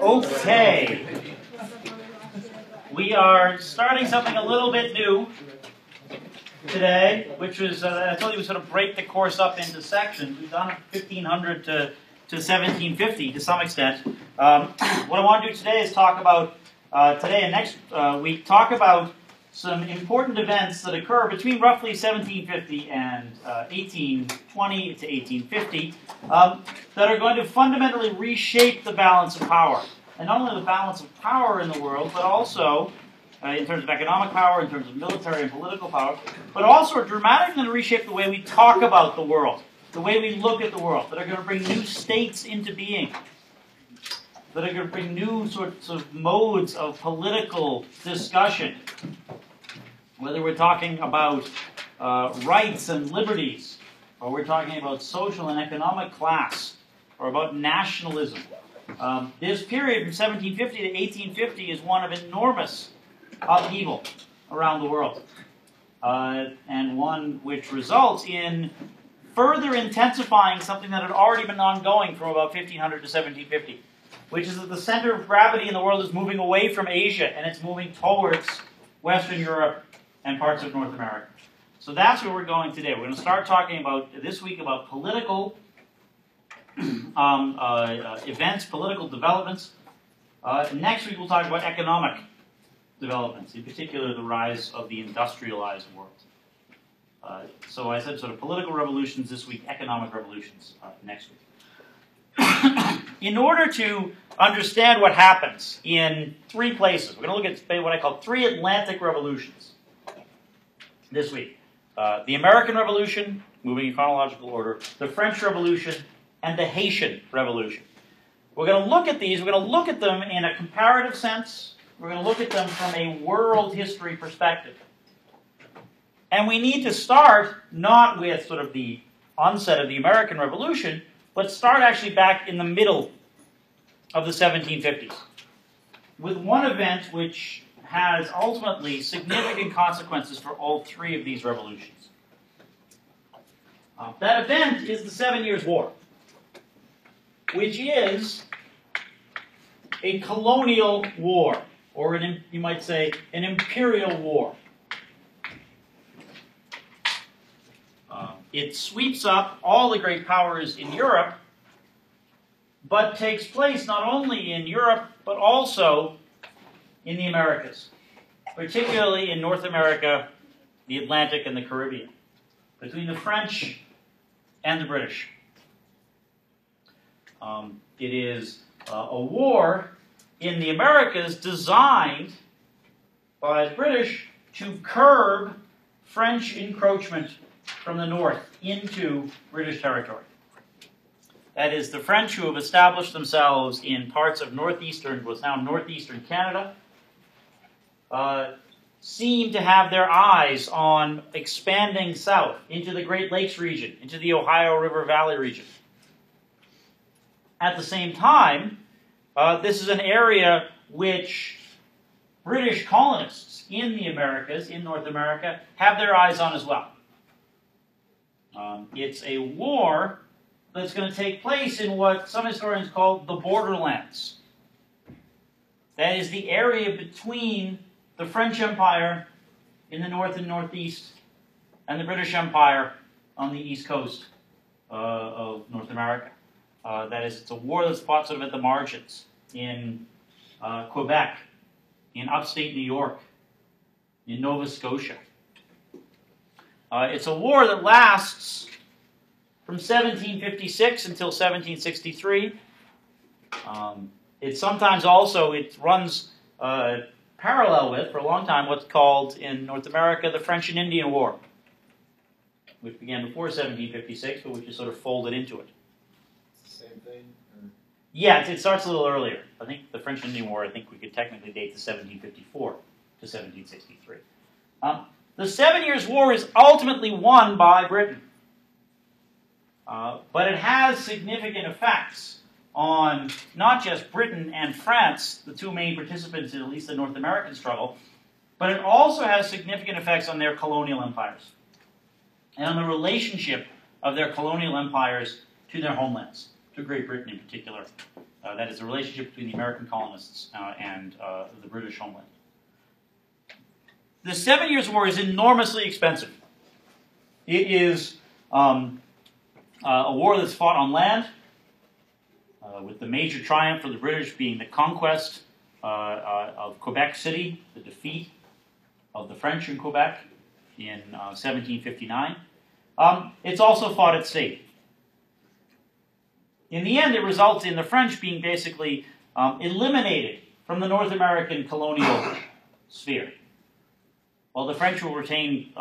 Okay. We are starting something a little bit new today, which was, I told you we sort of break the course up into sections. We've done 1500 to 1750 to some extent. What I want to do today is talk about, today and next week, talk about some important events that occur between roughly 1750 and 1820 to 1850 that are going to fundamentally reshape the balance of power. And not only the balance of power in the world, but also in terms of economic power, in terms of military and political power, but also are dramatically going to reshape the way we talk about the world, the way we look at the world, that are going to bring new states into being, that are going to bring new sorts of modes of political discussion, whether we're talking about rights and liberties, or we're talking about social and economic class, or about nationalism. This period from 1750 to 1850 is one of enormous upheaval around the world, and one which results in further intensifying something that had already been ongoing from about 1500 to 1750, which is that the center of gravity in the world is moving away from Asia, and it's moving towards Western Europe and parts of North America. So that's where we're going today. We're going to start talking about, this week, about political events, political developments. Next week we'll talk about economic developments, in particular the rise of the industrialized world. So I said sort of political revolutions this week, economic revolutions next week. In order to understand what happens in three places, we're going to look at what I call three Atlantic revolutions this week. The American Revolution, moving in chronological order, the French Revolution, and the Haitian Revolution. We're going to look at these, we're going to look at them in a comparative sense, we're going to look at them from a world history perspective. And we need to start not with sort of the onset of the American Revolution, but start actually back in the middle of the 1750s, with one event which has ultimately significant consequences for all three of these revolutions. That event is the 7 Years' War, which is a colonial war, or you might say an imperial war. It sweeps up all the great powers in Europe, but takes place not only in Europe, but also in the Americas, particularly in North America, the Atlantic, and the Caribbean, between the French and the British. It is a war in the Americas designed by the British to curb French encroachment from the north into British territory. That is, the French who have established themselves in parts of northeastern, what's now northeastern Canada, seem to have their eyes on expanding south into the Great Lakes region, into the Ohio River Valley region. At the same time, this is an area which British colonists in the Americas, in North America, have their eyes on as well. It's a war that's going to take place in what some historians call the borderlands. That is the area between the French Empire in the north and northeast and the British Empire on the east coast of North America. That is, it's a war that's fought sort of at the margins in Quebec, in upstate New York, in Nova Scotia. It's a war that lasts from 1756 until 1763. It sometimes also, it runs parallel with, for a long time, what's called in North America the French and Indian War, which began before 1756, but which is sort of folded into it. Same thing? Or? Yeah, it starts a little earlier. I think the French and Indian War, I think we could technically date to 1754 to 1763. The 7 Years' War is ultimately won by Britain, but it has significant effects on not just Britain and France, the two main participants in at least the North American struggle, but it also has significant effects on their colonial empires and on the relationship of their colonial empires to their homelands, to Great Britain in particular. That is the relationship between the American colonists and the British homeland. The 7 Years' War is enormously expensive. It is a war that's fought on land, with the major triumph for the British being the conquest of Quebec City, the defeat of the French in Quebec in 1759. It's also fought at sea. In the end, it results in the French being basically eliminated from the North American colonial sphere. While the French will retain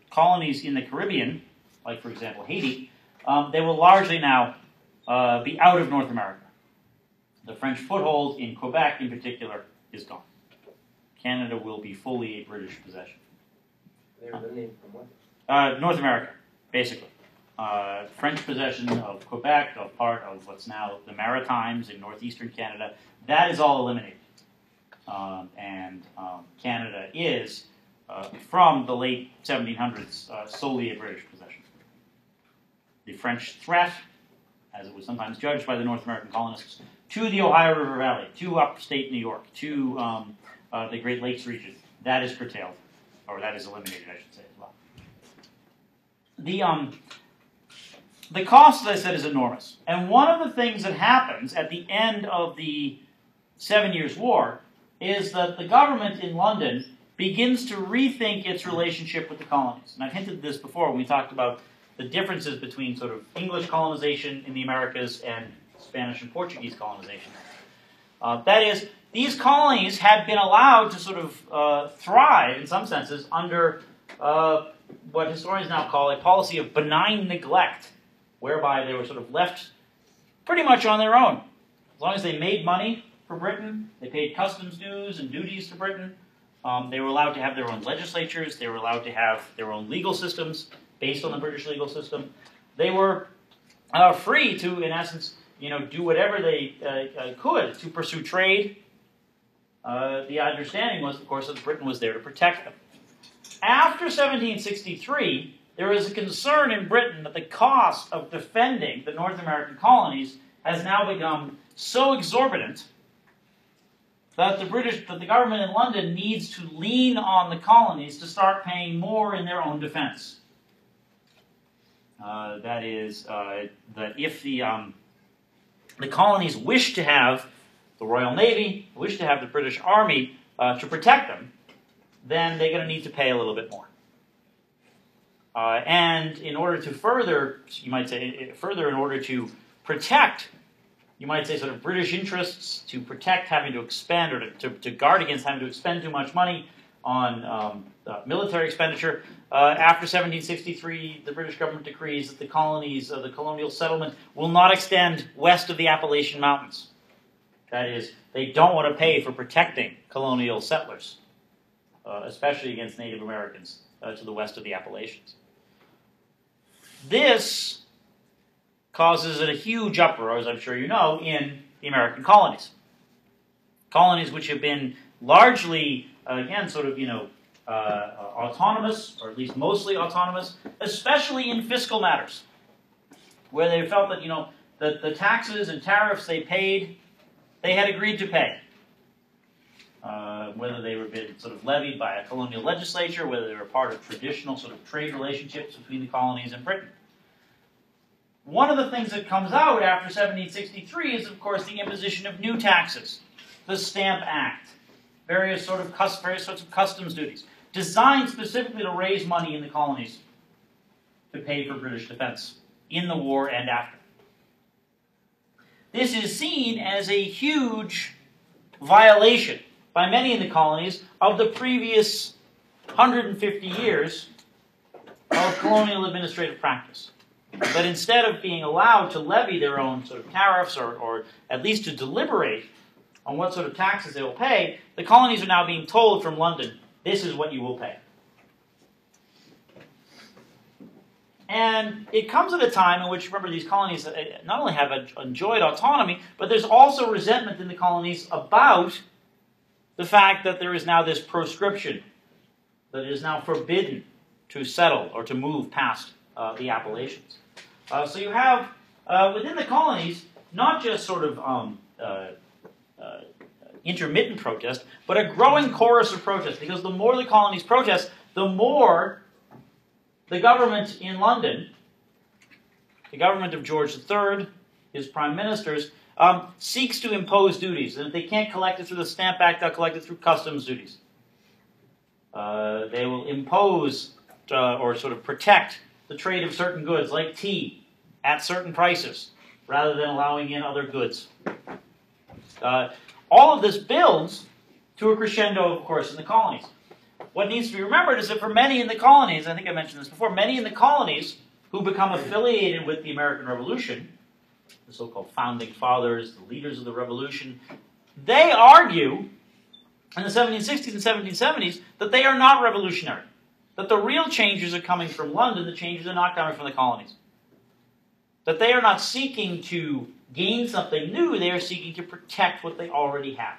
colonies in the Caribbean, like, for example, Haiti, they will largely now be out of North America. The French foothold in Quebec, in particular, is gone. Canada will be fully a British possession. They were eliminated from what? North America, basically. French possession of Quebec, of part of what's now the Maritimes in northeastern Canada, that is all eliminated. Canada is, from the late 1700s, solely a British possession. The French threat, as it was sometimes judged by the North American colonists, to the Ohio River Valley, to upstate New York, to the Great Lakes region, that is curtailed, or that is eliminated, I should say, as well. The cost, as I said, is enormous. And one of the things that happens at the end of the 7 Years' War is that the government in London begins to rethink its relationship with the colonies. And I've hinted at this before when we talked about the differences between sort of English colonization in the Americas and Spanish and Portuguese colonization. That is, these colonies had been allowed to sort of thrive, in some senses, under what historians now call a policy of benign neglect, whereby they were sort of left pretty much on their own. As long as they made money for Britain, they paid customs dues and duties to Britain, they were allowed to have their own legislatures, they were allowed to have their own legal systems based on the British legal system. They were free to, in essence, do whatever they could to pursue trade. The understanding was, of course, that Britain was there to protect them. After 1763, there is a concern in Britain that the cost of defending the North American colonies has now become so exorbitant that the government in London needs to lean on the colonies to start paying more in their own defense. That is, that if the colonies wish to have the Royal Navy, wish to have the British Army to protect them, then they're going to need to pay a little bit more. And in order to further, you might say, in order to protect, you might say, sort of British interests, to protect having to expend, or to guard against having to expend too much money on military expenditure, after 1763, the British government decrees that the colonies, the colonial settlement, will not extend west of the Appalachian Mountains. That is, they don't want to pay for protecting colonial settlers, especially against Native Americans to the west of the Appalachians. This causes a huge uproar, as I'm sure you know, in the American colonies. Colonies which have been largely, again, sort of, autonomous, or at least mostly autonomous, especially in fiscal matters, where they felt that, that the taxes and tariffs they paid, they had agreed to pay. Whether they were been sort of levied by a colonial legislature, whether they were part of traditional sort of trade relationships between the colonies and Britain. One of the things that comes out after 1763 is, of course, the imposition of new taxes, the Stamp Act, various sorts of customs duties, designed specifically to raise money in the colonies to pay for British defense in the war and after. This is seen as a huge violation by many in the colonies of the previous 150 years of colonial administrative practice. But instead of being allowed to levy their own sort of tariffs, or at least to deliberate on what sort of taxes they will pay, the colonies are now being told from London, this is what you will pay. And it comes at a time in which, remember, these colonies not only have enjoyed autonomy, but there's also resentment in the colonies about the fact that there is now this proscription, that it is now forbidden to settle or to move past the Appalachians. So you have within the colonies, not just sort of intermittent protest, but a growing chorus of protest, because the more the colonies protest, the more the government in London, the government of George III, his prime ministers, seeks to impose duties. And if they can't collect it through the Stamp Act, they'll collect it through customs duties. They will impose or sort of protect the trade of certain goods, like tea, at certain prices, rather than allowing in other goods. All of this builds to a crescendo, of course, in the colonies. What needs to be remembered is that for many in the colonies, I think I mentioned this before, many in the colonies who become affiliated with the American Revolution, the so-called founding fathers, the leaders of the revolution, they argue in the 1760s and 1770s that they are not revolutionary, that the real changes are coming from London, the changes are not coming from the colonies, that they are not seeking to gain something new, they are seeking to protect what they already have.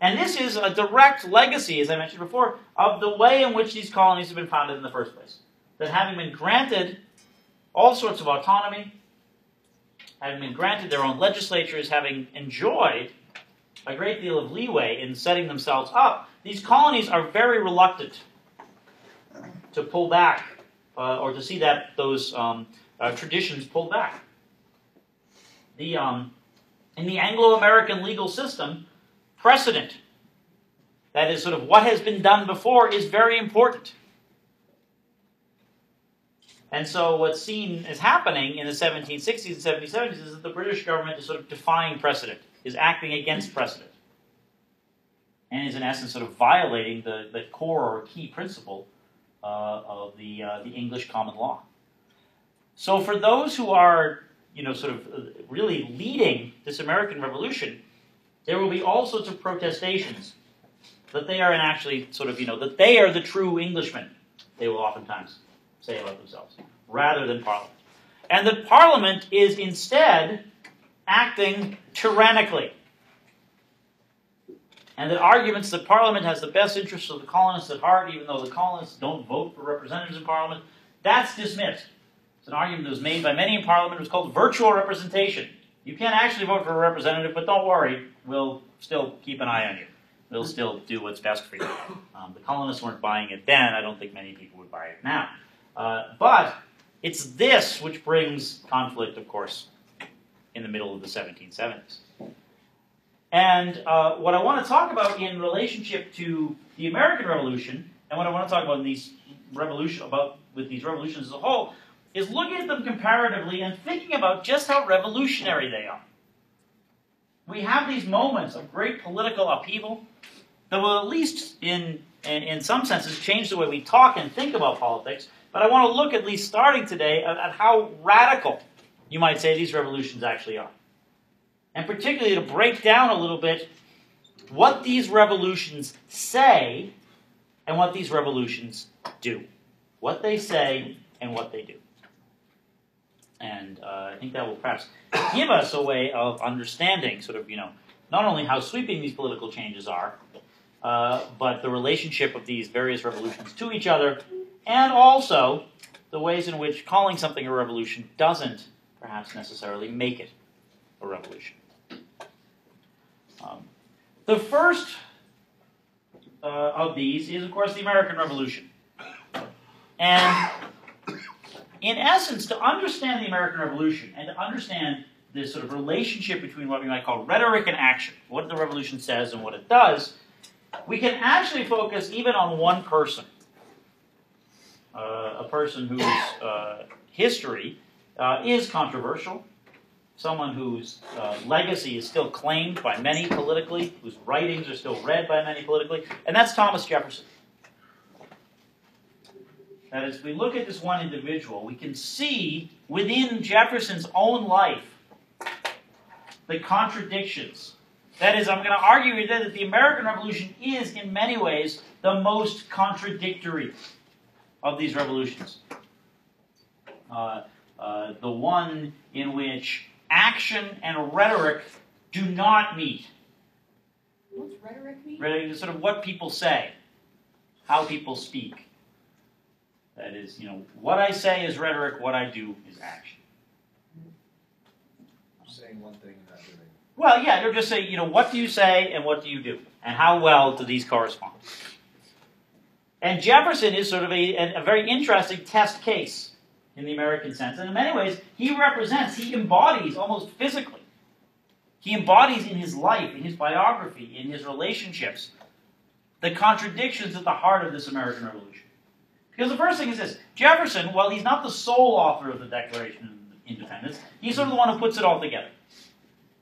And this is a direct legacy, as I mentioned before, of the way in which these colonies have been founded in the first place. That having been granted all sorts of autonomy, having been granted their own legislatures, having enjoyed a great deal of leeway in setting themselves up, these colonies are very reluctant to pull back or to see that those traditions pulled back. In the Anglo-American legal system, precedent, that is sort of what has been done before, is very important. And so what's seen as happening in the 1760s and 1770s is that the British government is sort of defying precedent, is acting against precedent, and is in essence sort of violating the core or key principle of the English common law. So for those who are, sort of really leading this American Revolution, there will be all sorts of protestations that they are actually sort of, that they are the true Englishmen, they will oftentimes say about themselves, rather than Parliament. And that Parliament is instead acting tyrannically. And that arguments that Parliament has the best interests of the colonists at heart, even though the colonists don't vote for representatives in Parliament, that's dismissed. It's an argument that was made by many in Parliament. It was called virtual representation. You can't actually vote for a representative, but don't worry, we'll still keep an eye on you. We'll still do what's best for you. The colonists weren't buying it then. I don't think many people would buy it now. But it's this which brings conflict, of course, in the middle of the 1770s. And what I want to talk about in relationship to the American Revolution, and what I want to talk about with these revolutions as a whole, is looking at them comparatively and thinking about just how revolutionary they are. We have these moments of great political upheaval that will, at least in some senses, change the way we talk and think about politics. But I want to look, at least starting today, at how radical, you might say, these revolutions actually are. And particularly to break down a little bit what these revolutions say and what these revolutions do. What they say and what they do. And I think that will perhaps give us a way of understanding sort of, not only how sweeping these political changes are, but the relationship of these various revolutions to each other, and also the ways in which calling something a revolution doesn't perhaps necessarily make it a revolution. The first of these is, of course, the American Revolution. And in essence, to understand the American Revolution and to understand this sort of relationship between what we might call rhetoric and action, what the revolution says and what it does, we can actually focus even on one person. A person whose history is controversial, someone whose legacy is still claimed by many politically, whose writings are still read by many politically, and that's Thomas Jefferson. That is, if we look at this one individual, we can see within Jefferson's own life the contradictions. That is, I'm going to argue today that the American Revolution is, in many ways, the most contradictory of these revolutions. The one in which action and rhetoric do not meet. What's rhetoric mean? Rhetoric is sort of what people say, how people speak. That is, what I say is rhetoric, what I do is action. Saying one thing and not doing it. Well, yeah, they're just saying, what do you say and what do you do? And how well do these correspond? And Jefferson is sort of a very interesting test case in the American sense. And in many ways, he embodies almost physically. He embodies in his life, in his biography, in his relationships, the contradictions at the heart of this American Revolution. Because the first thing is this: Jefferson, while he's not the sole author of the Declaration of Independence, he's sort of the one who puts it all together.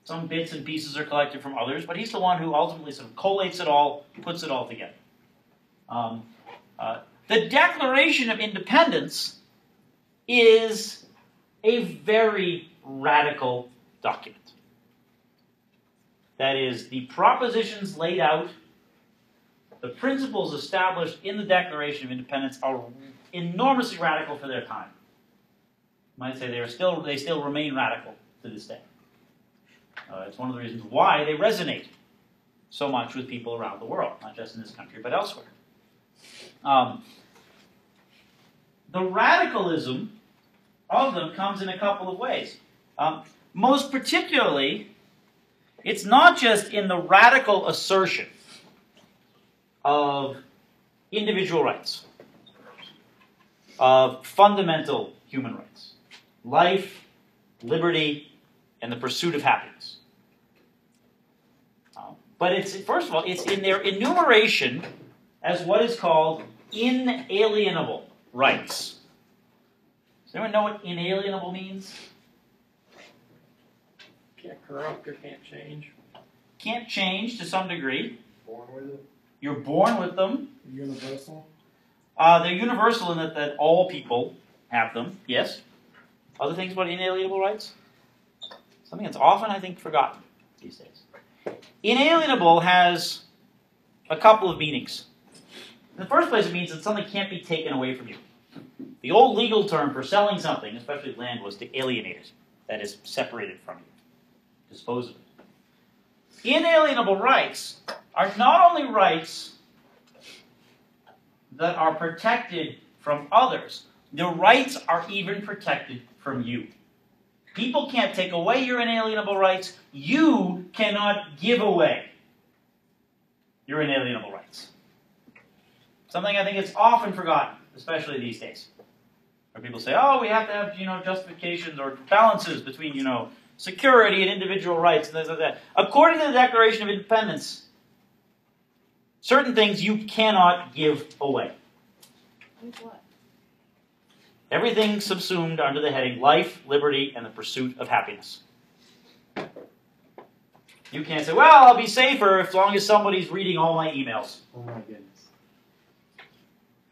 Some bits and pieces are collected from others, but he's the one who ultimately sort of collates it all, puts it all together. The Declaration of Independence is a very radical document. That is, the propositions laid out, the principles established in the Declaration of Independence are enormously radical for their time. You might say they still remain radical to this day. It's one of the reasons why they resonate so much with people around the world, not just in this country, but elsewhere. The radicalism of them comes in a couple of ways. Most particularly, it's not just in the radical assertion of individual rights, of fundamental human rights, life, liberty, and the pursuit of happiness. But first of all, it's in their enumeration as what is called inalienable rights. Does anyone know what inalienable means? Can't corrupt or can't change. Can't change to some degree. Born with it? You're born with them. Universal. They're universal in that all people have them, yes. Other things about inalienable rights? Something that's often, I think, forgotten these days. Inalienable has a couple of meanings. In the first place, it means that something can't be taken away from you. The old legal term for selling something, especially land, was to alienate it. That is, separate it from you. Dispose of it. Inalienable rights are not only rights that are protected from others, the rights are even protected from you. People can't take away your inalienable rights. You cannot give away your inalienable rights. Something I think is often forgotten, especially these days. Where people say, oh, we have to have, justifications or balances between, security and individual rights and things like that. According to the Declaration of Independence, certain things you cannot give away. Like what? Everything subsumed under the heading life, liberty, and the pursuit of happiness. You can't say, well, I'll be safer as long as somebody's reading all my emails. Oh my goodness.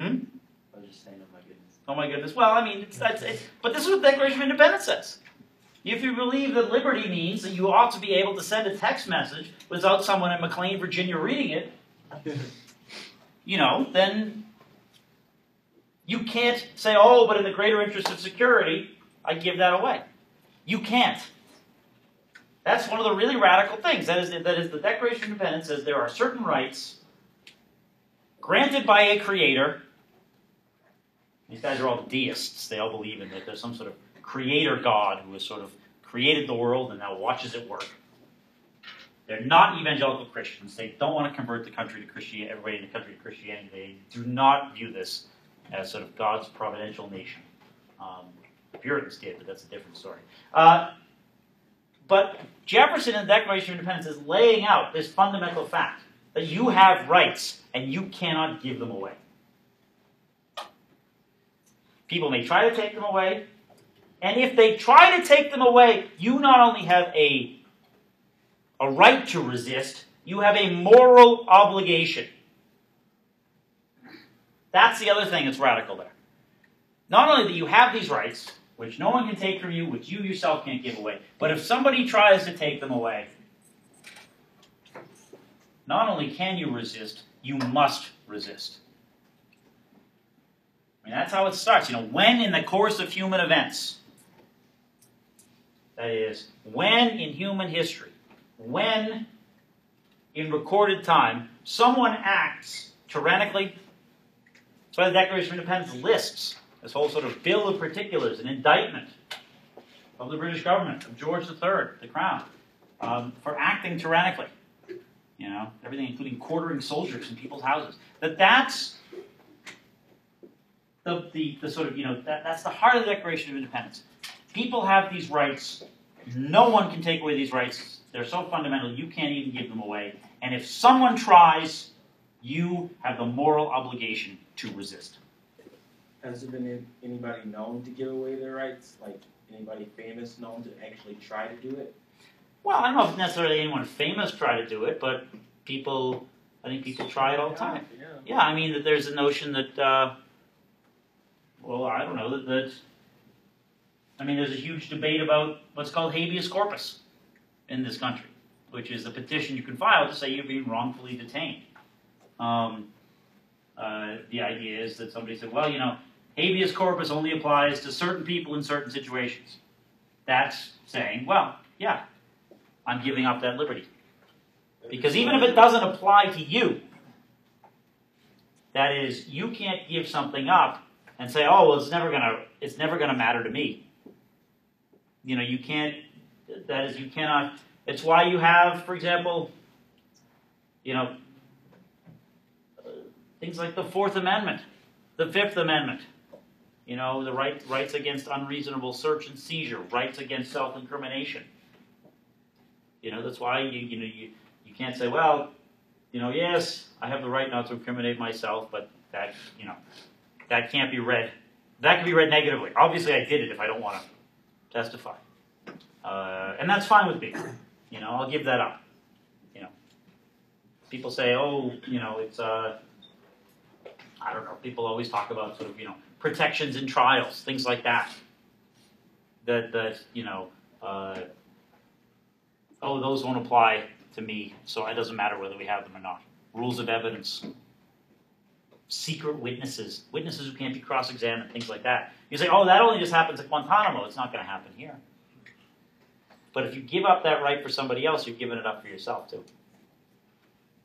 Hmm? I was just saying, oh my goodness. Oh my goodness. Well, but this is what the Declaration of Independence says. If you believe that liberty means that you ought to be able to send a text message without someone in McLean, Virginia reading it, then you can't say, oh, but in the greater interest of security, I give that away. You can't. That's one of the really radical things. That is the Declaration of Independence says there are certain rights granted by a creator. These guys are all deists. They all believe in that there's some sort of creator God who has sort of created the world and now watches it work. They're not evangelical Christians. They don't want to convert the country to Christianity, everybody in the country to Christianity. They do not view this as sort of God's providential nation. The Puritans did, but that's a different story. But Jefferson in the Declaration of Independence is laying out this fundamental fact that you have rights and you cannot give them away. People may try to take them away, and if they try to take them away, you not only have a right to resist, you have a moral obligation. That's the other thing that's radical there. Not only that you have these rights, which no one can take from you, which you yourself can't give away, but if somebody tries to take them away, not only can you resist, you must resist. I mean, that's how it starts. When in the course of human events, that is, when in human history, when in recorded time, someone acts tyrannically, That's why the Declaration of Independence lists this whole sort of bill of particulars, an indictment of the British government, of George III, the Crown, for acting tyrannically. You know, everything including quartering soldiers in people's houses. That's the sort of, you know, that's the heart of the Declaration of Independence. People have these rights. No one can take away these rights. They're so fundamental, you can't even give them away. And if someone tries, you have the moral obligation to resist. Has there been anybody known to give away their rights? Like anybody famous known to actually try to do it? Well, I don't know if necessarily anyone famous tried to do it, but people, I think people try it all the time. Yeah, I mean, that there's a notion that, well, I don't know, I mean, there's a huge debate about what's called habeas corpus in this country, which is a petition you can file to say you're being wrongfully detained. The idea is that somebody said, well, you know, habeas corpus only applies to certain people in certain situations. That's saying, well, yeah, I'm giving up that liberty. Because even if it doesn't apply to you, that is, you can't give something up and say, oh, well, it's never gonna matter to me. You know, you can't, that is, you cannot, it's why you have, for example, you know, things like the Fourth Amendment, the Fifth Amendment, you know, the rights against unreasonable search and seizure, rights against self-incrimination. You know, that's why you can't say, well, you know, yes, I have the right not to incriminate myself, but that, you know, that can't be read. That can be read negatively. Obviously, I did it if I don't want to testify. And that's fine with me. You know, I'll give that up. You know, people say, oh, you know, it's, I don't know, people always talk about sort of, you know, protections in trials, things like that. That you know, oh, those won't apply to me, so it doesn't matter whether we have them or not. Rules of evidence, secret witnesses, witnesses who can't be cross-examined, things like that. You say, oh, that only just happens at Guantanamo. It's not going to happen here. But if you give up that right for somebody else, you've given it up for yourself, too.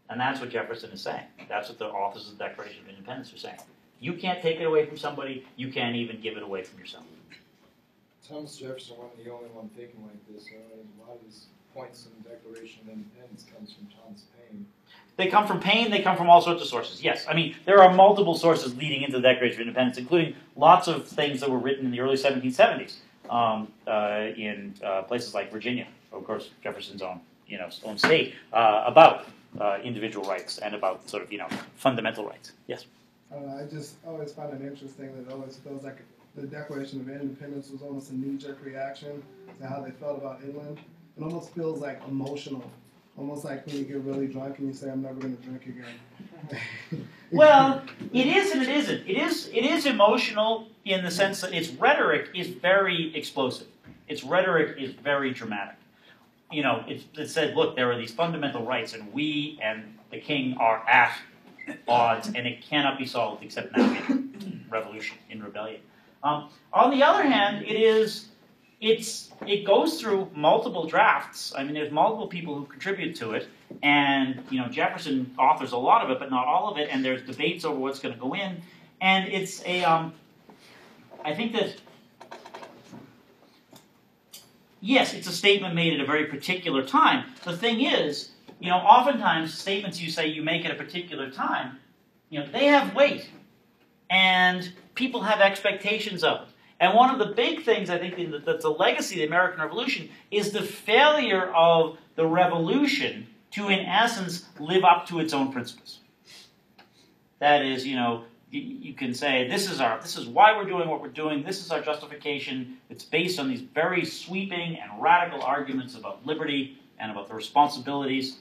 And that's what Jefferson is saying. That's what the authors of the Declaration of Independence are saying. You can't take it away from somebody. You can't even give it away from yourself. Thomas Jefferson wasn't the only one thinking like this. A lot of his points in the Declaration of Independence comes from Thomas Paine. They come from Paine. They come from all sorts of sources. Yes, I mean, there are multiple sources leading into the Declaration of Independence, including lots of things that were written in the early 1770s in places like Virginia, of course, Jefferson's own, you know, own state, about individual rights and about sort of, you know, fundamental rights. Yes. I just always find it interesting that it always feels like the Declaration of Independence was almost a knee-jerk reaction to how they felt about England. It almost feels like emotional, almost like when you get really drunk and you say, "I'm never going to drink again." Well, it is and it isn't. It is emotional in the sense that its rhetoric is very explosive. Its rhetoric is very dramatic. You know, it said, look, there are these fundamental rights, and we and the king are at odds, and it cannot be solved except now in revolution, in rebellion. On the other hand, it goes through multiple drafts. I mean, there's multiple people who contribute to it, and you know, Jefferson authors a lot of it, but not all of it, and there's debates over what's going to go in, and it's a, I think that, yes, it's a statement made at a very particular time. The thing is, you know, oftentimes statements you say you make at a particular time, you know, they have weight, and people have expectations of it. And one of the big things I think that's a legacy of the American Revolution is the failure of the revolution to, in essence, live up to its own principles. That is, you know, you can say this is why we're doing what we're doing. This is our justification. It's based on these very sweeping and radical arguments about liberty and about the responsibilities,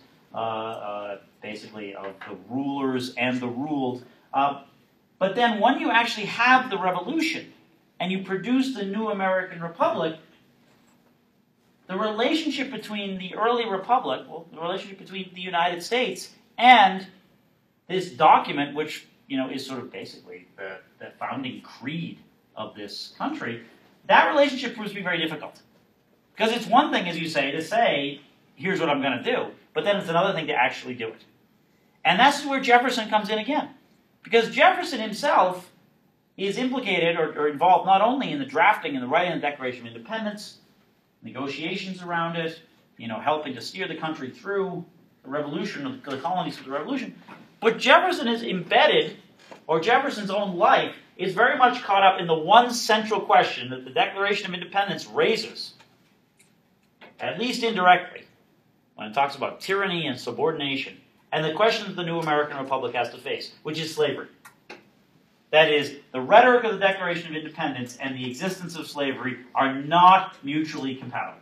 basically, of the rulers and the ruled. But then when you actually have the revolution and you produce the new American Republic, the relationship between the early Republic, well, the relationship between the United States and this document, which, you know, is sort of basically the founding creed of this country, that relationship proves to be very difficult. Because it's one thing, as you say, to say, here's what I'm going to do, but then it's another thing to actually do it. And that's where Jefferson comes in again. Because Jefferson himself is implicated or involved not only in the drafting and the writing of the Declaration of Independence, negotiations around it, helping to steer the country through the revolution, the colonies through the revolution, but Jefferson is embedded, or Jefferson's own life is very much caught up in the one central question that the Declaration of Independence raises, at least indirectly, when it talks about tyranny and subordination, and the question that the new American Republic has to face, which is slavery. That is, the rhetoric of the Declaration of Independence and the existence of slavery are not mutually compatible.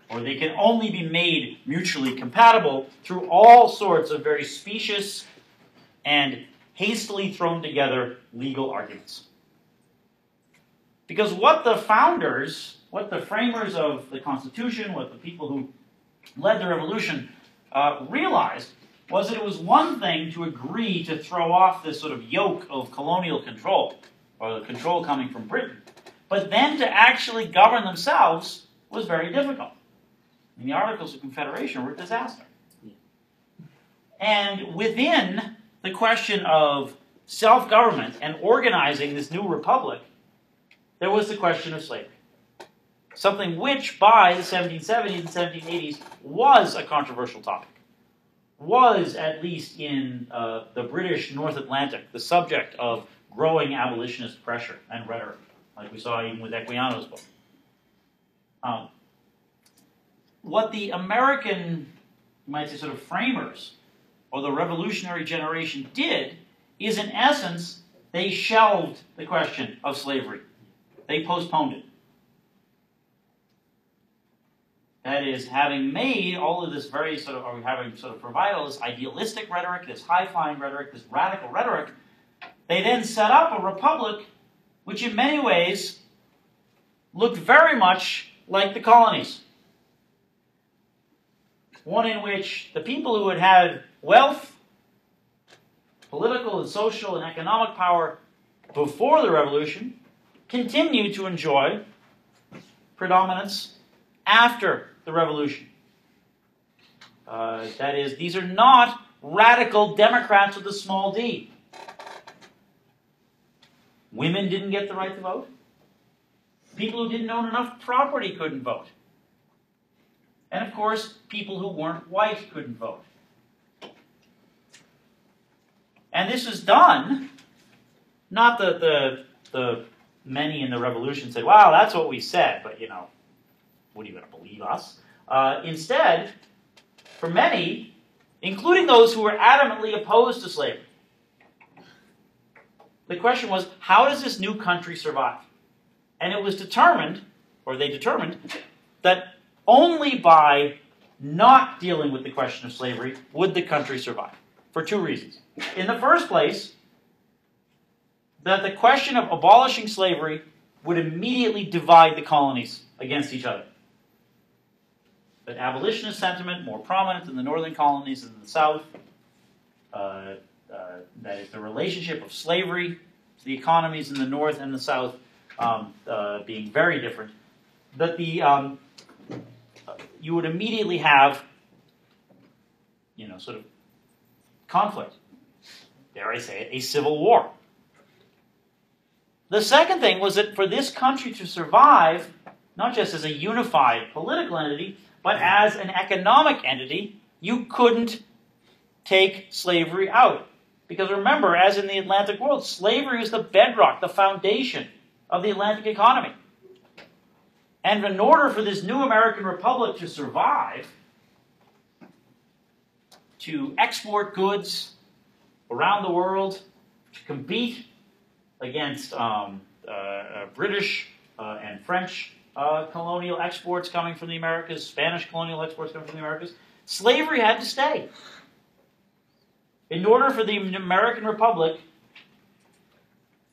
Or they can only be made mutually compatible through all sorts of very specious and hastily thrown together legal arguments. Because what the founders, what the framers of the Constitution, what the people who led the revolution realized was that it was one thing to agree to throw off this sort of yoke of colonial control, or the control coming from Britain, but then to actually govern themselves was very difficult. And the Articles of Confederation were a disaster. And within the question of self-government and organizing this new republic, there was the question of slavery. Something which, by the 1770s and 1780s, was a controversial topic. Was, at least in the British North Atlantic, the subject of growing abolitionist pressure and rhetoric, like we saw even with Equiano's book. What the American, you might say, sort of framers, or the revolutionary generation did, is in essence, they shelved the question of slavery. They postponed it. That is, having made all of this very sort of, or having sort of provided all this idealistic rhetoric, this high-flying rhetoric, this radical rhetoric, they then set up a republic which in many ways looked very much like the colonies. One in which the people who had had wealth, political and social and economic power before the revolution continued to enjoy predominance after the revolution. That is, these are not radical Democrats with a small d. Women didn't get the right to vote. People who didn't own enough property couldn't vote. And of course, people who weren't white couldn't vote. And this was done, not the many in the revolution said, wow, that's what we said, but what are you going to believe us? Instead, for many, including those who were adamantly opposed to slavery, the question was, how does this new country survive? And it was determined, or they determined, that only by not dealing with the question of slavery would the country survive, for two reasons. In the first place, that the question of abolishing slavery would immediately divide the colonies against each other. But abolitionist sentiment, more prominent in the northern colonies than in the south, that is the relationship of slavery to the economies in the north and the south being very different, that you would immediately have, sort of conflict. Dare I say it, a civil war. The second thing was that for this country to survive, not just as a unified political entity, but as an economic entity, you couldn't take slavery out. Because remember, as in the Atlantic world, slavery is the bedrock, the foundation of the Atlantic economy. And in order for this new American Republic to survive, to export goods around the world, to compete against British and French colonial exports coming from the Americas, Spanish colonial exports coming from the Americas, slavery had to stay. In order for the American Republic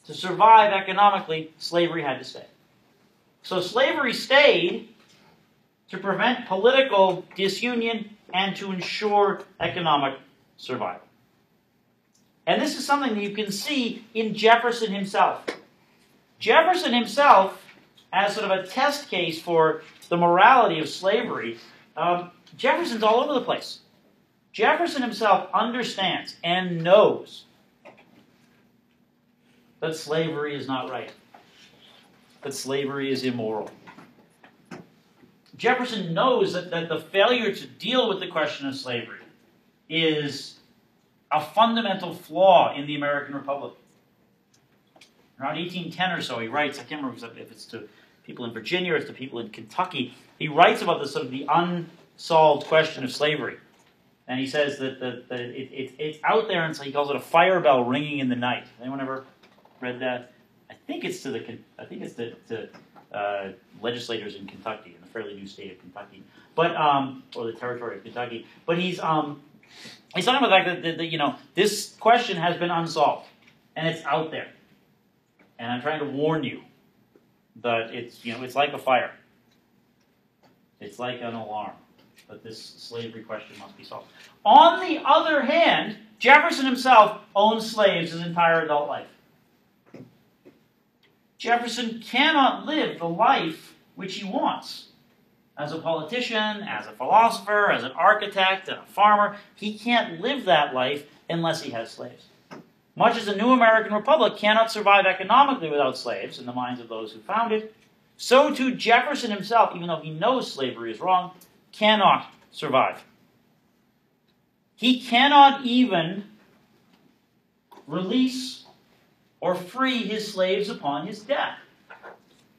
to survive economically, slavery had to stay. So slavery stayed to prevent political disunion and to ensure economic survival. And this is something that you can see in Jefferson himself. Jefferson himself, as sort of a test case for the morality of slavery, Jefferson's all over the place. Jefferson himself understands and knows that slavery is not right, that slavery is immoral. Jefferson knows that the failure to deal with the question of slavery is a fundamental flaw in the American Republic. Around 1810 or so, he writes, I can't remember if it's to people in Virginia or it's to people in Kentucky, he writes about this sort of the unsolved question of slavery. And he says that it's out there, and so he calls it a fire bell ringing in the night. Anyone ever read that? I think it's to legislators in Kentucky, in the fairly new state of Kentucky, but or the territory of Kentucky. But he's talking about the fact that this question has been unsolved, and it's out there. And I'm trying to warn you that it's like a fire. It's like an alarm that this slavery question must be solved. On the other hand, Jefferson himself owned slaves his entire adult life. Jefferson cannot live the life which he wants. As a politician, as a philosopher, as an architect, and a farmer, he can't live that life unless he has slaves. Much as the new American Republic cannot survive economically without slaves in the minds of those who found it, so too Jefferson himself, even though he knows slavery is wrong, cannot survive. He cannot even release or free his slaves upon his death.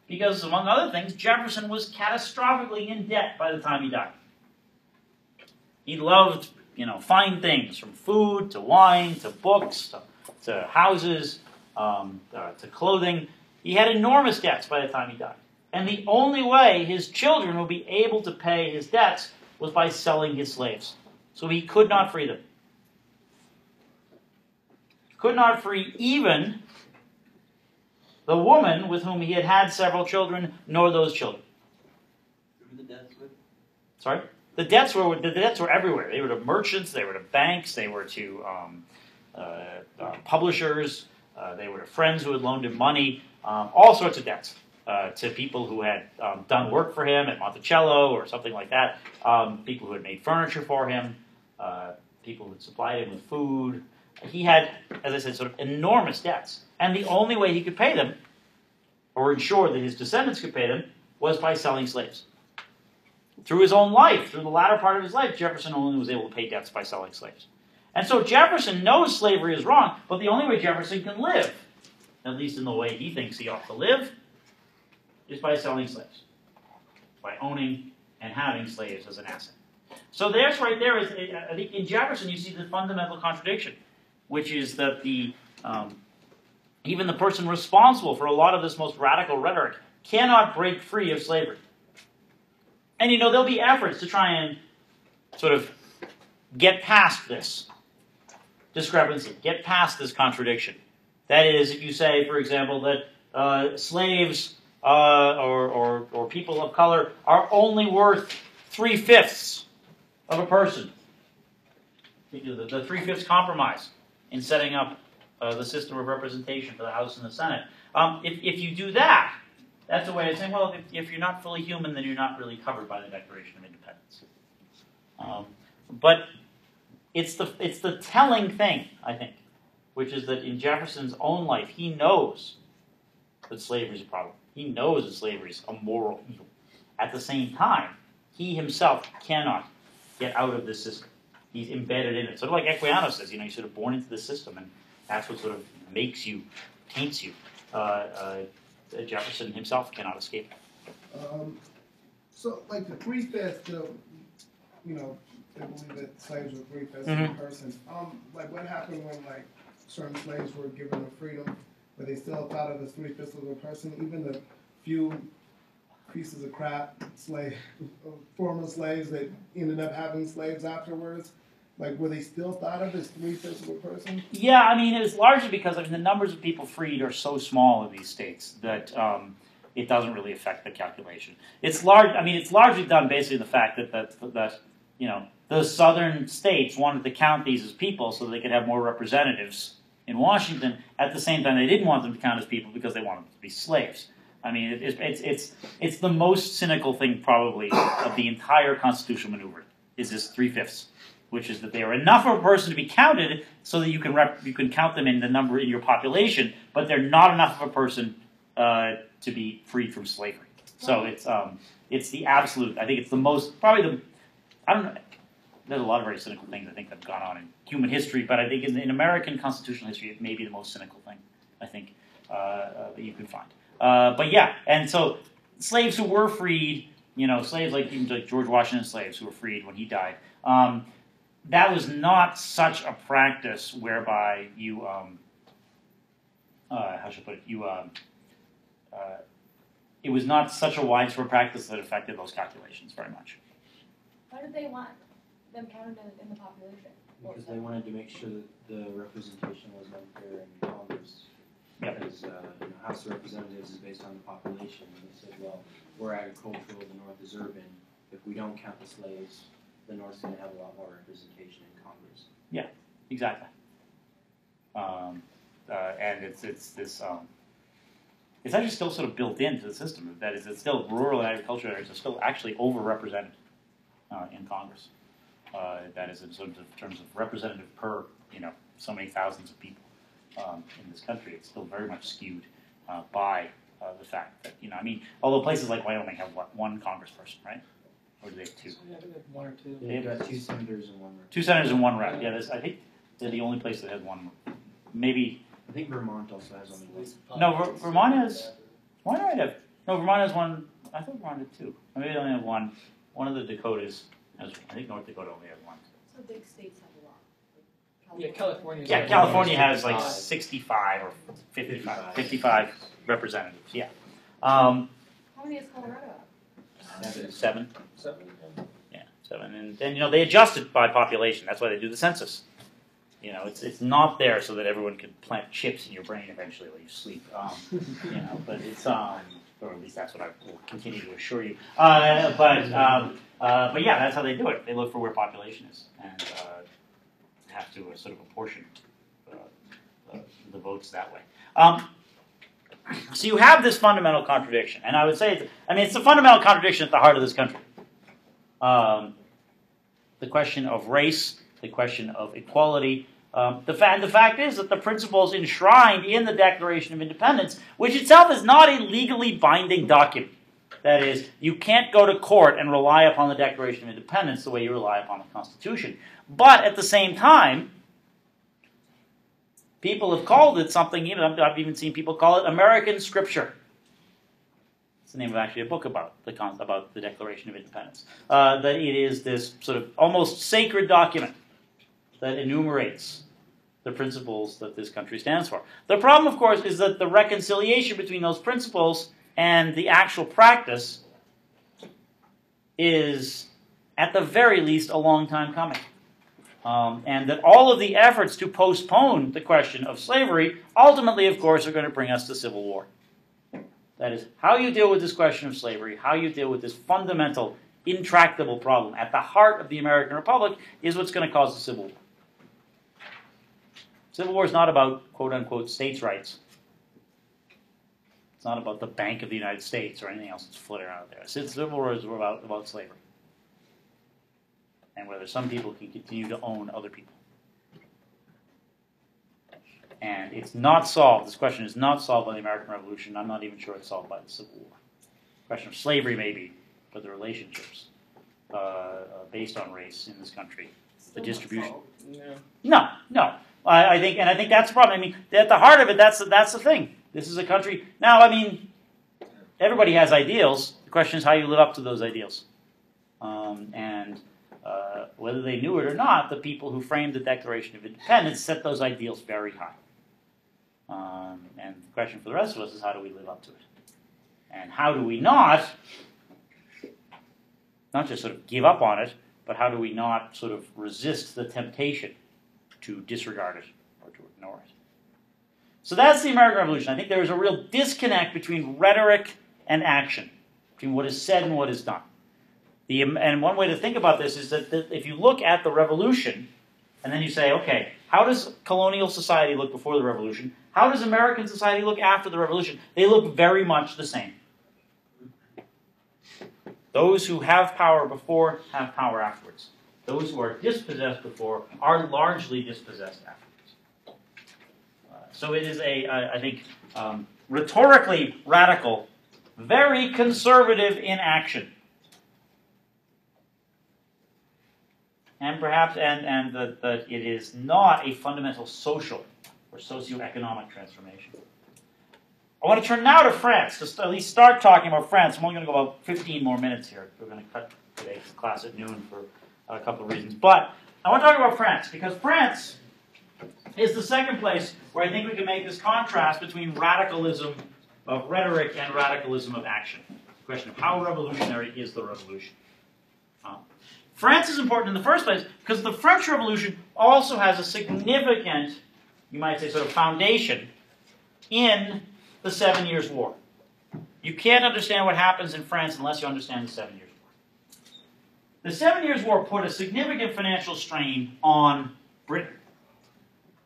Because, among other things, Jefferson was catastrophically in debt by the time he died. He loved, fine things, from food to wine to books to houses to clothing. He had enormous debts by the time he died. And the only way his children would be able to pay his debts was by selling his slaves. So he could not free them. Could not free even the woman with whom he had had several children, nor those children. Who were the debts with? Sorry? The debts were everywhere. They were to merchants, they were to banks, they were to publishers, they were to friends who had loaned him money, all sorts of debts. To people who had done work for him at Monticello or something like that, people who had made furniture for him, people who had supplied him with food. He had, as I said, sort of enormous debts. And the only way he could pay them, or ensure that his descendants could pay them, was by selling slaves. Through his own life, through the latter part of his life, Jefferson only was able to pay debts by selling slaves. And so Jefferson knows slavery is wrong, but the only way Jefferson can live, at least in the way he thinks he ought to live, is by selling slaves, by owning and having slaves as an asset. So there's right there, I think in Jefferson you see the fundamental contradiction, which is that even the person responsible for a lot of this most radical rhetoric cannot break free of slavery. And there'll be efforts to try and sort of get past this discrepancy, get past this contradiction. That is, if you say, for example, that slaves or people of color are only worth 3/5 of a person. The 3/5 compromise in setting up the system of representation for the House and the Senate. If you do that, that's a way of saying, well, if you're not fully human, then you're not really covered by the Declaration of Independence. But it's the telling thing, I think, which is that in Jefferson's own life, he knows that slavery is a problem. He knows that slavery is a moral evil. At the same time, he himself cannot get out of this system. He's embedded in it. Sort of like Equiano says, you're sort of born into the system, and that's what sort of makes you, taints you. Jefferson himself cannot escape. So, like the 3/5, they believe that slaves were 3/5 of a person. Like what happened when certain slaves were given a freedom, but they still thought of as 3/5 of a person, even the few pieces of crap former slaves that ended up having slaves afterwards? Like, were they still thought of as 3/5 of a person? Yeah, it was largely because the numbers of people freed are so small in these states that it doesn't really affect the calculation. It's largely done basically on the fact that the southern states wanted to count these as people so they could have more representatives in Washington. At the same time, they didn't want them to count as people because they wanted them to be slaves. It's the most cynical thing probably of the entire constitutional maneuver is this 3/5. which is that they are enough of a person to be counted so that you can count them in the number in your population, but they're not enough of a person to be freed from slavery. So it's the absolute. I think it's the most probably the. I don't know. There's a lot of very cynical things I think that have gone on in human history, but I think in American constitutional history, it may be the most cynical thing I think that you can find. But yeah, and so slaves who were freed, slaves like even like George Washington's slaves who were freed when he died. That was not such a practice whereby you, how should I put it? It was not such a widespread practice that affected those calculations very much. Why did they want them counted in the population? Because they wanted to make sure that the representation was unfair in Congress. Yep. Because House of Representatives is based on the population, and they said, well, we're agricultural, the North is urban. If we don't count the slaves, the North's going to have a lot more representation in Congress. Yeah, exactly. And it's this. It's actually still sort of built into the system. That is, it's still rural and agricultural areas are still actually overrepresented in Congress. That is, in terms of representative per so many thousands of people in this country, it's still very much skewed by the fact that although places like Wyoming have one congressperson, right? Or do they have two? Yeah, they have one or two. They've got 2 senators and 1 rep. 2 senators and 1 rep. Yeah, I think they're the only place that has one. Maybe. I think Vermont also has only 1. No, Vermont has. Why do I have? No, Vermont has 1. I thought Vermont had 2. Or maybe they only have 1. One of the Dakotas has. I think North Dakota only has 1. So big states have a lot. Yeah, California. Yeah, California has like 65 or 55 representatives. Yeah. How many is Colorado have? 7. 7. Yeah, 7. And then they adjust it by population. That's why they do the census. It's not there so that everyone can plant chips in your brain eventually while you sleep. But it's or at least that's what I will continue to assure you. But yeah, that's how they do it. They look for where population is and have to sort of apportion the votes that way. So you have this fundamental contradiction, and I would say, it's a fundamental contradiction at the heart of this country. The question of race, the question of equality. The fact is that the principles enshrined in the Declaration of Independence, which itself is not a legally binding document. That is, you can't go to court and rely upon the Declaration of Independence the way you rely upon the Constitution. But at the same time, people have called it something, I've even seen people call it American Scripture. It's the name of actually a book about the Declaration of Independence. That it is this sort of almost sacred document that enumerates the principles that this country stands for. The problem, of course, is that the reconciliation between those principles and the actual practice is, at the very least, a long time coming. And that all of the efforts to postpone the question of slavery ultimately, of course, are going to bring us to civil war. That is, how you deal with this question of slavery, how you deal with this fundamental, intractable problem at the heart of the American Republic is what's going to cause the civil war. Civil war is not about, quote-unquote, states' rights. It's not about the Bank of the United States or anything else that's floating around there. Civil war is about slavery. And whether some people can continue to own other people. And it's not solved. This question is not solved by the American Revolution. I'm not even sure it's solved by the Civil War. The question of slavery, maybe, but the relationships based on race in this country, the distribution. No. I think that's the problem. At the heart of it, that's the thing. This is a country. Now, everybody has ideals. The question is how you live up to those ideals. And whether they knew it or not, the people who framed the Declaration of Independence set those ideals very high. And the question for the rest of us is how do we live up to it? And how do we not just sort of give up on it, but how do we not sort of resist the temptation to disregard it or to ignore it? So that's the American Revolution. I think there is a real disconnect between rhetoric and action, between what is said and what is done. And one way to think about this is that if you look at the Revolution, and then you say, okay, how does colonial society look before the Revolution? How does American society look after the Revolution? They look very much the same. Those who have power before have power afterwards. those who are dispossessed before are largely dispossessed afterwards. So it is I think, rhetorically radical, very conservative in action. And perhaps, and that it is not a fundamental social or socioeconomic transformation. I want to turn now to France, to at least start talking about France. I'm only going to go about 15 more minutes here. We're going to cut today's class at noon for a couple of reasons. But I want to talk about France, because France is the second place where I think we can make this contrast between radicalism of rhetoric and radicalism of action. The question of how revolutionary is the revolution. France is important in the first place because the French Revolution also has a significant, you might say, sort of foundation in the 7 Years' War. You can't understand what happens in France unless you understand the 7 Years' War. The 7 Years' War put a significant financial strain on Britain.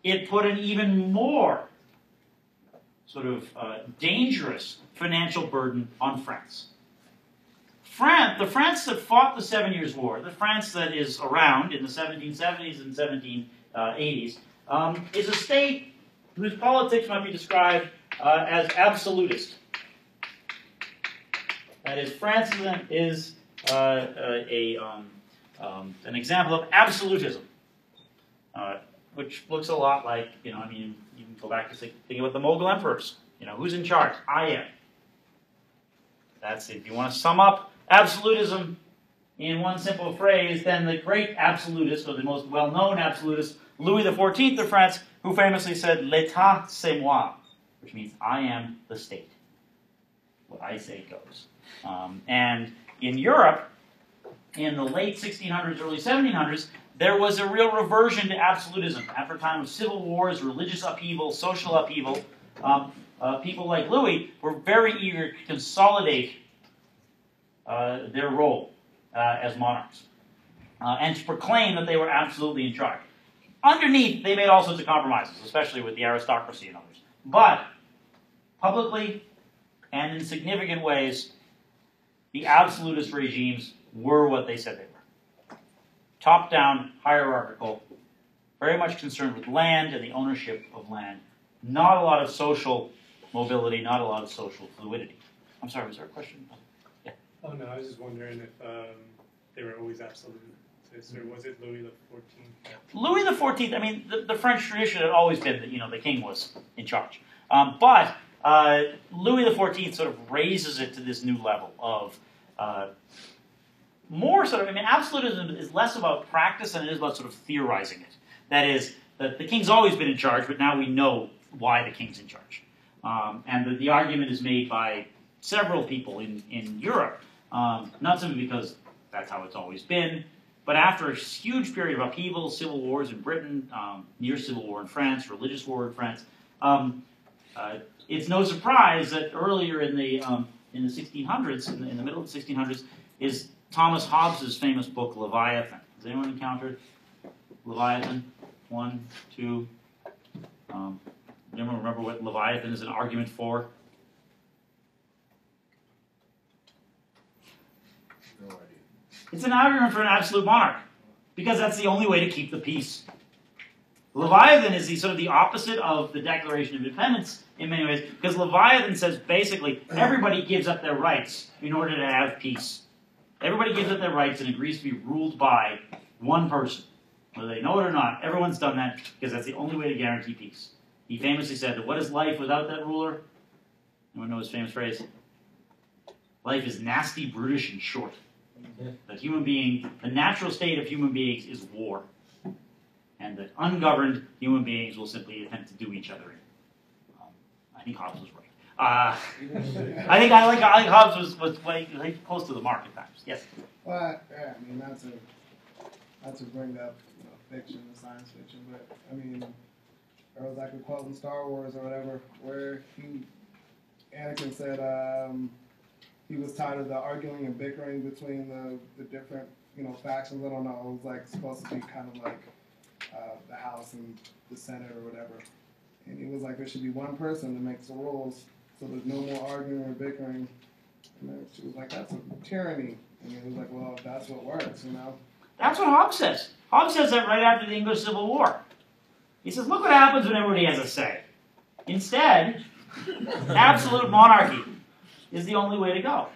It put an even more sort of dangerous financial burden on France. The France that fought the 7 Years' War, the France that is around in the 1770s and 1780s, is a state whose politics might be described as absolutist. That is, France is an example of absolutism, which looks a lot like, you can go back to thinking about the Mughal emperors. Who's in charge? I am. That's it. If you want to sum up absolutism in one simple phrase, then the great absolutist, or the most well-known absolutist, Louis XIV of France, who famously said, "L'État, c'est moi," which means I am the state. What I say goes. And in Europe, in the late 1600s, early 1700s, there was a real reversion to absolutism. After a time of civil wars, religious upheaval, social upheaval, people like Louis were very eager to consolidate their role as monarchs and to proclaim that they were absolutely in charge. Underneath, they made all sorts of compromises, especially with the aristocracy and others. But publicly and in significant ways, the absolutist regimes were what they said they were. Top-down, hierarchical, very much concerned with land and the ownership of land. Not a lot of social mobility, not a lot of social fluidity. I'm sorry, was there a question? Yeah. Oh no, I was just wondering if they were always absolutists, or was it Louis XIV? Louis XIV, the French tradition had always been that, the king was in charge. But Louis XIV sort of raises it to this new level of more sort of, absolutism is less about practice than it is about sort of theorizing it. That is, that the king's always been in charge, but now we know why the king's in charge. And the argument is made by several people in Europe, not simply because that's how it's always been, but after a huge period of upheaval, civil wars in Britain, near civil war in France, religious war in France, it's no surprise that earlier in the 1600s, in the middle of the 1600s, is Thomas Hobbes's famous book Leviathan. Has anyone encountered Leviathan? 1, 2. Anyone remember what Leviathan is an argument for? No idea. It's an argument for an absolute monarch, because that's the only way to keep the peace. Leviathan is the opposite of the Declaration of Independence in many ways, because Leviathan says basically everybody gives up their rights in order to have peace. Everybody gives up their rights and agrees to be ruled by one person. Whether they know it or not, everyone's done that because that's the only way to guarantee peace. He famously said that what is life without that ruler? Anyone know his famous phrase? Life is nasty, brutish, and short. That the natural state of human beings is war. And that ungoverned human beings will simply attempt to do each other in. I think Hobbes was right. I think Hobbes was close to the mark at times. Yes? Well, not to bring up fiction and science fiction, but there was like a quote in Star Wars or whatever where Anakin said he was tired of the arguing and bickering between the different factions. I don't know. It was supposed to be kind of like the House and the Senate or whatever. And he was like, there should be one person that makes the rules, so there's no more arguing or bickering. And then she was like, that's a tyranny. And he was like, well, that's what works, That's what Hobbes says. Hobbes says that right after the English Civil War. He says, look what happens when everybody has a say. Instead, absolute monarchy is the only way to go.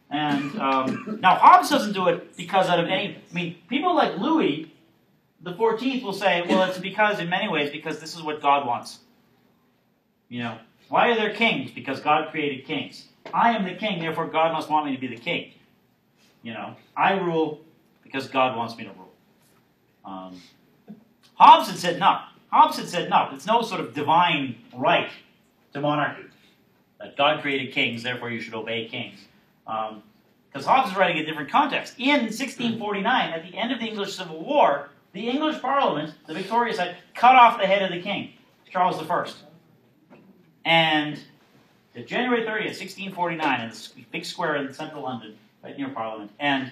And now Hobbes doesn't do it because out of any, I mean, people like Louis the 14th will say, well, it's because, in many ways, because this is what God wants. You know, why are there kings? Because God created kings. I am the king, therefore God must want me to be the king. You know, I rule because God wants me to rule. Hobbes had said no. Hobbes had said no. It's no sort of divine right to monarchy. That God created kings, therefore you should obey kings. Because Hobbes is writing a different context. In 1649, at the end of the English Civil War, the English Parliament, the victorious side, cut off the head of the king, Charles I. And January 30th, 1649, in this big square in central London, right near Parliament. And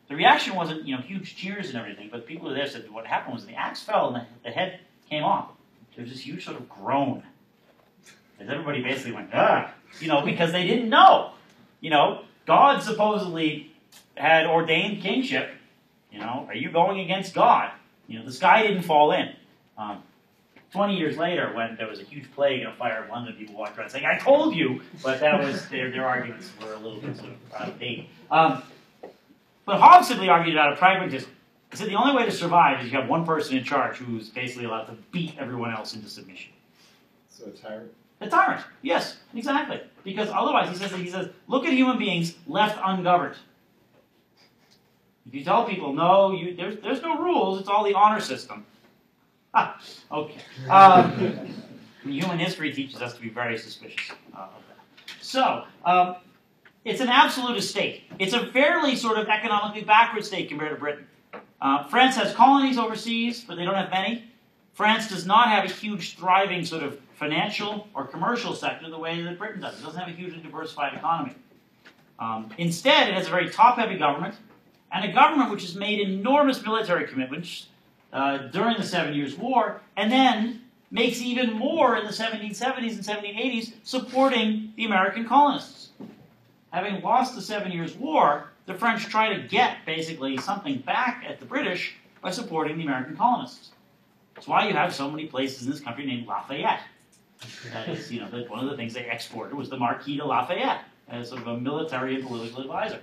the reaction wasn't, you know, huge cheers and everything, but people who were there said what happened was the axe fell and the head came off. There was this huge sort of groan. As everybody basically went, ah, you know, because they didn't know. You know, God supposedly had ordained kingship. You know, are you going against God? You know, the sky didn't fall in. 20 years later, when there was a huge plague and a fire in London, people walked around saying, I told you! But that was, their arguments were a little bit sort of out of date. But Hobbes simply argued out of pragmatism. He said the only way to survive is you have one person in charge who's basically allowed to beat everyone else into submission. So a tyrant? A tyrant, yes, exactly. Because otherwise, he says, look at human beings left ungoverned. If you tell people, no, there's no rules, it's all the honor system. Ah, okay. Human history teaches us to be very suspicious of that. So, it's an absolutist state. It's a fairly sort of economically backward state compared to Britain. France has colonies overseas, but they don't have many. France does not have a huge, thriving sort of financial or commercial sector the way that Britain does. It doesn't have a hugely diversified economy. Instead, it has a very top-heavy government, and a government which has made enormous military commitments during the 7 Years' War, and then makes even more in the 1770s and 1780s, supporting the American colonists. Having lost the 7 Years' War, the French try to get, basically, something back at the British by supporting the American colonists. That's why you have so many places in this country named Lafayette. That is, you know, one of the things they exported was the Marquis de Lafayette as sort of a military and political advisor.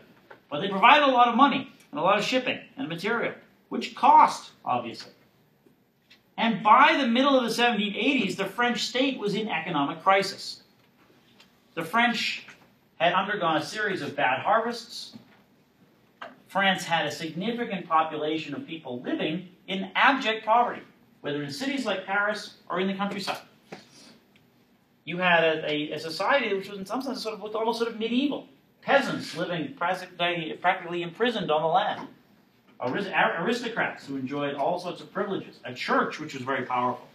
But they provided a lot of money and a lot of shipping and material, which cost, obviously. And by the middle of the 1780s, the French state was in economic crisis. The French had undergone a series of bad harvests. France had a significant population of people living in abject poverty, whether in cities like Paris or in the countryside. You had a society which was in some sense sort of looked almost sort of medieval. Peasants living practically imprisoned on the land. Aristocrats who enjoyed all sorts of privileges. A church which was very powerful.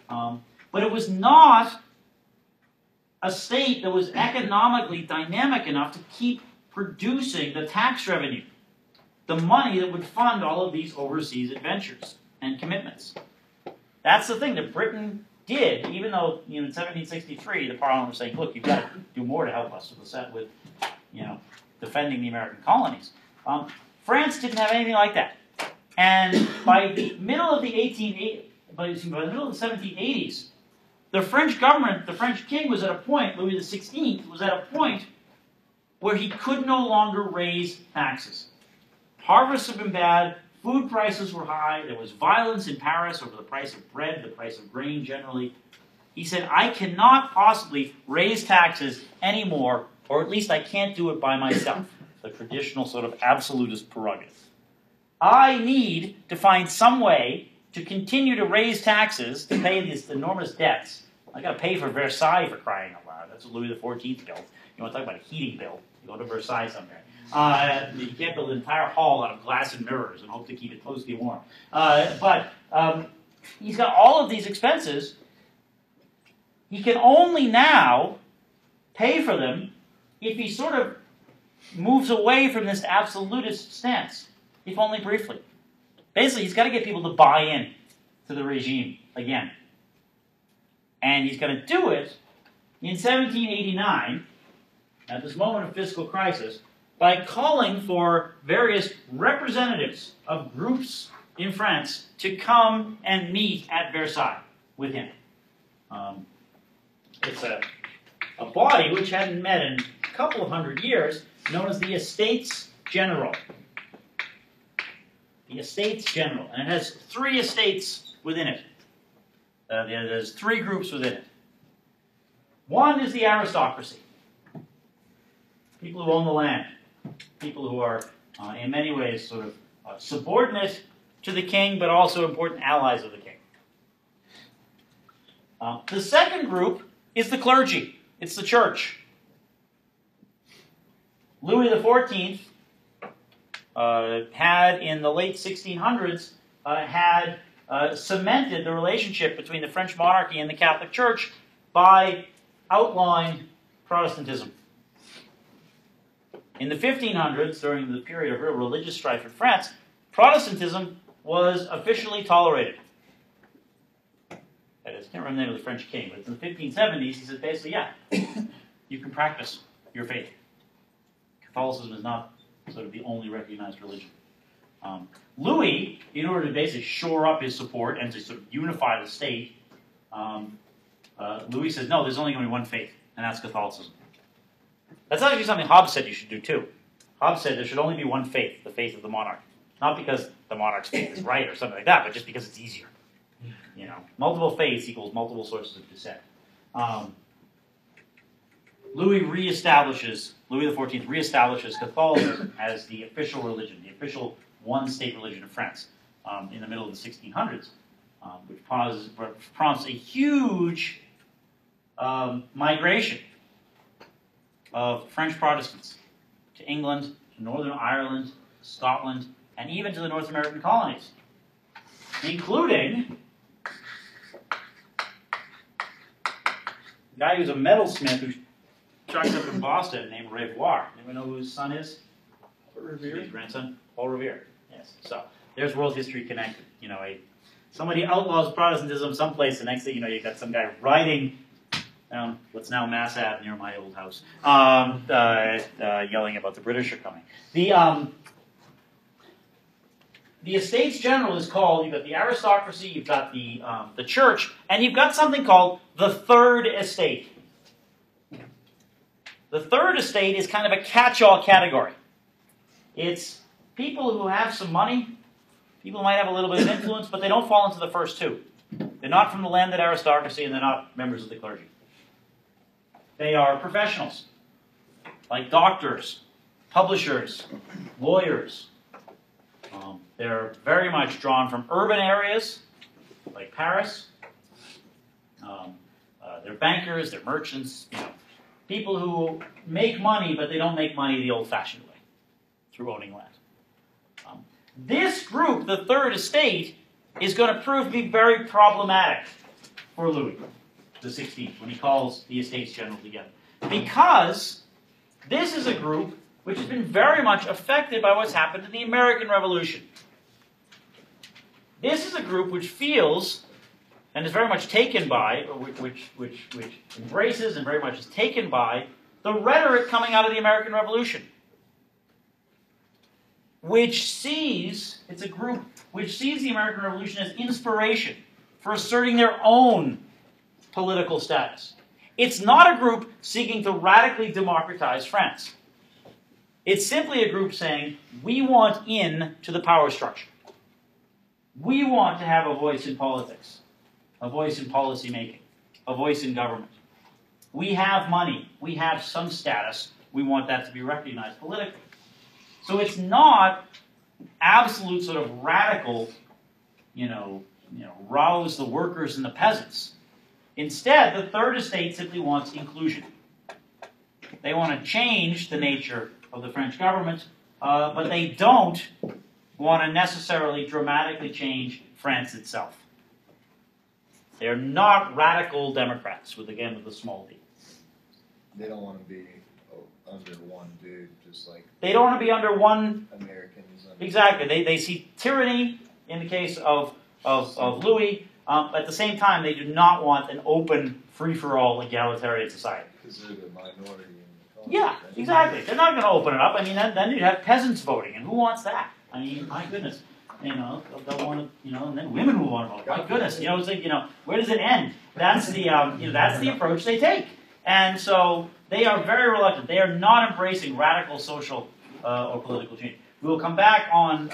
But it was not a state that was economically dynamic enough to keep producing the tax revenue, the money that would fund all of these overseas adventures and commitments. That's the thing that Britain did, even though, you know, in 1763 the Parliament was saying, look, you've got to do more to help us with you know, defending the American colonies. France didn't have anything like that. And by the middle of the 1780s, the French government, the French king was at a point, Louis XVI was at a point where he could no longer raise taxes. Harvests had been bad, food prices were high, there was violence in Paris over the price of bread, the price of grain generally. He said, I cannot possibly raise taxes anymore, or at least I can't do it by myself. The traditional sort of absolutist prerogative. I need to find some way to continue to raise taxes to pay these enormous debts. I got to pay for Versailles, for crying out loud. That's what Louis XIV built. You want to talk about a heating bill? You go to Versailles someday. You can't build an entire hall out of glass and mirrors and hope to keep it closely warm. But he's got all of these expenses. He can only now pay for them if he sort of moves away from this absolutist stance, if only briefly. Basically, he's got to get people to buy in to the regime again. And he's going to do it in 1789, at this moment of fiscal crisis, by calling for various representatives of groups in France to come and meet at Versailles with him. It's a body which hadn't met in a couple of hundred years, known as the Estates General. The Estates General. And it has 3 estates within it. There's 3 groups within it. One is the aristocracy. People who own the land. People who are, in many ways, sort of subordinate to the king, but also important allies of the king. The second group is the clergy. It's the church. Louis XIV had, in the late 1600s, had cemented the relationship between the French monarchy and the Catholic Church by outlawing Protestantism. In the 1500s, during the period of real religious strife in France, Protestantism was officially tolerated. That is, I can't remember the name of the French king, but in the 1570s, he said basically, yeah, you can practice your faith. Catholicism is not sort of the only recognized religion. Louis, in order to basically shore up his support and to sort of unify the state, Louis says, no, there's only going to be one faith, and that's Catholicism. That's actually something Hobbes said you should do too. Hobbes said there should only be one faith, the faith of the monarch. Not because the monarch's faith is right or something like that, but just because it's easier. You know, multiple faiths equals multiple sources of dissent. Louis XIV reestablishes Catholicism as the official religion, the official one-state religion of France in the middle of the 1600s, which prompts a huge migration of French Protestants to England, to Northern Ireland, to Scotland, and even to the North American colonies, including a guy who's a metalsmith who chucked up in Boston named Revoir. Anyone know who his son is? Revere. His grandson? Paul Revere. Yes. So there's world history connected. You know, somebody outlaws Protestantism someplace, the next thing you know, you've got some guy riding down what's now Mass Ave near my old house, yelling about the British are coming. The Estates General is called, you've got the aristocracy, you've got the church, and you've got something called the Third Estate. The Third Estate is kind of a catch-all category. It's people who have some money, people who might have a little bit of influence, but they don't fall into the first 2. They're not from the landed aristocracy, and they're not members of the clergy. They are professionals, like doctors, publishers, lawyers. They're very much drawn from urban areas, like Paris. They're bankers, they're merchants, you know, people who make money, but they don't make money the old-fashioned way, through owning land. This group, the Third Estate, is going to prove to be very problematic for Louis XVI when he calls the Estates General together. Because this is a group which has been very much affected by what's happened in the American Revolution. This is a group which feels, and is very much taken by, or which embraces and very much is taken by, the rhetoric coming out of the American Revolution. It's a group which sees the American Revolution as inspiration for asserting their own political status. It's not a group seeking to radically democratize France. It's simply a group saying, we want in to the power structure. We want to have a voice in politics, a voice in policy making, a voice in government. We have money. We have some status. We want that to be recognized politically. So it's not absolute sort of radical, rouse the workers and the peasants. Instead, the Third Estate simply wants inclusion. They want to change the nature of the French government, but they don't want to necessarily dramatically change France itself. They're not radical Democrats, with a small d. They don't want to be under one dude, just like they don't want to be under one. Americans. Exactly. They see tyranny in the case of Louis. At the same time, they do not want an open, free-for-all egalitarian society. Because they're the minority in the Yeah, exactly. They're not going to open it up. I mean, then you'd have peasants voting, and who wants that? I mean, my goodness. You know, they'll want to, you know, and then women will want to vote. My goodness, you know, it's like, you know, where does it end? That's the, you know, that's the approach they take. And so they are very reluctant. They are not embracing radical social or political change. We will come back on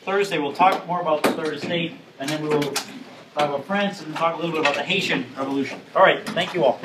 Thursday. We'll talk more about the Third Estate, and then we will talk about France and talk a little bit about the Haitian Revolution. All right, thank you all.